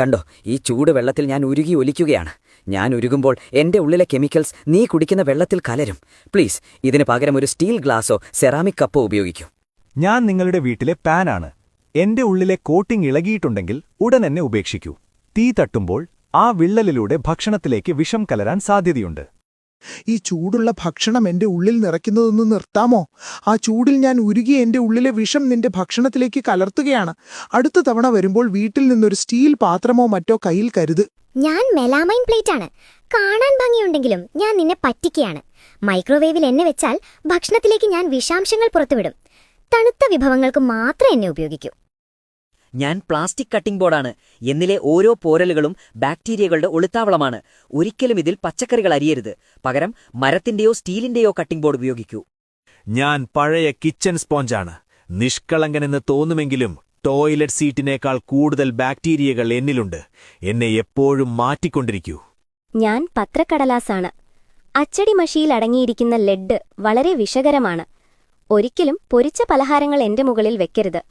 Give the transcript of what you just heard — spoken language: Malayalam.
കണ്ടോ, ഈ ചൂട് വെള്ളത്തിൽ ഞാൻ ഉരുകി ഒലിക്കുകയാണ്. ഞാൻ ഉരുകുമ്പോൾ എന്റെ ഉള്ളിലെ കെമിക്കൽസ് നീ കുടിക്കുന്ന വെള്ളത്തിൽ കലരും. പ്ലീസ്, ഇതിന് പകരം ഒരു സ്റ്റീൽ ഗ്ലാസോ സെറാമിക് കപ്പോ ഉപയോഗിക്കൂ. ഞാൻ നിങ്ങളുടെ വീട്ടിലെ പാനാണ്. എന്റെ ഉള്ളിലെ കോട്ടിംഗ് ഇളകിയിട്ടുണ്ടെങ്കിൽ ഉടൻ എന്നെ ഉപേക്ഷിക്കൂ. തീ തട്ടുമ്പോൾ ആ വിള്ളലിലൂടെ ഭക്ഷണത്തിലേക്ക് വിഷം കലരാൻ സാധ്യതയുണ്ട്. ഈ ചൂടുള്ള ഭക്ഷണം എന്റെ ഉള്ളിൽ നിറയ്ക്കുന്നതൊന്ന് നിർത്താമോ? ആ ചൂടിൽ ഞാൻ ഉരുകി എന്റെ ഉള്ളിലെ വിഷം നിന്റെ ഭക്ഷണത്തിലേക്ക് കലർത്തുകയാണ്. അടുത്ത തവണ വരുമ്പോൾ വീട്ടിൽ നിന്നൊരു സ്റ്റീൽ പാത്രമോ മറ്റോ കയ്യിൽ കരുത്. ഞാൻ മെലാമൈൻ പ്ലേറ്റാണ്. കാണാൻ ഭംഗിയുണ്ടെങ്കിലും ഞാൻ നിന്നെ പറ്റിക്കുകയാണ്. മൈക്രോവേവിൽ എന്നെ വെച്ചാൽ ഭക്ഷണത്തിലേക്ക് ഞാൻ വിഷാംശങ്ങൾ പുറത്തുവിടും. തണുത്ത വിഭവങ്ങൾക്ക് മാത്രം എന്നെ ഉപയോഗിക്കൂ. ഞാൻ പ്ലാസ്റ്റിക് കട്ടിംഗ് ബോർഡാണ്. എന്നിലെ ഓരോ പോരലുകളും ബാക്ടീരിയകളുടെ ഒളിത്താവളമാണ്. ഒരിക്കലും ഇതിൽ പച്ചക്കറികൾ അരിയരുത്. പകരം മരത്തിന്റെയോ സ്റ്റീലിന്റെയോ കട്ടിംഗ് ബോർഡ് ഉപയോഗിക്കൂ. ഞാൻ പഴയ കിച്ചൺ സ്പോഞ്ചാണ്. നിഷ്കളങ്കനെന്ന് തോന്നുമെങ്കിലും ടോയ്ലറ്റ് സീറ്റിനേക്കാൾ കൂടുതൽ ബാക്ടീരിയകൾ എന്നിലുണ്ട്. എന്നെ എപ്പോഴും മാറ്റിക്കൊണ്ടിരിക്കൂ. ഞാൻ പത്രക്കടലാസാണ്. അച്ചടി മഷിയിൽ അടങ്ങിയിരിക്കുന്ന ലെഡ് വളരെ വിഷകരമാണ്. ഒരിക്കലും പൊരിച്ച പലഹാരങ്ങൾ എന്റെ മുകളിൽ വെക്കരുത്.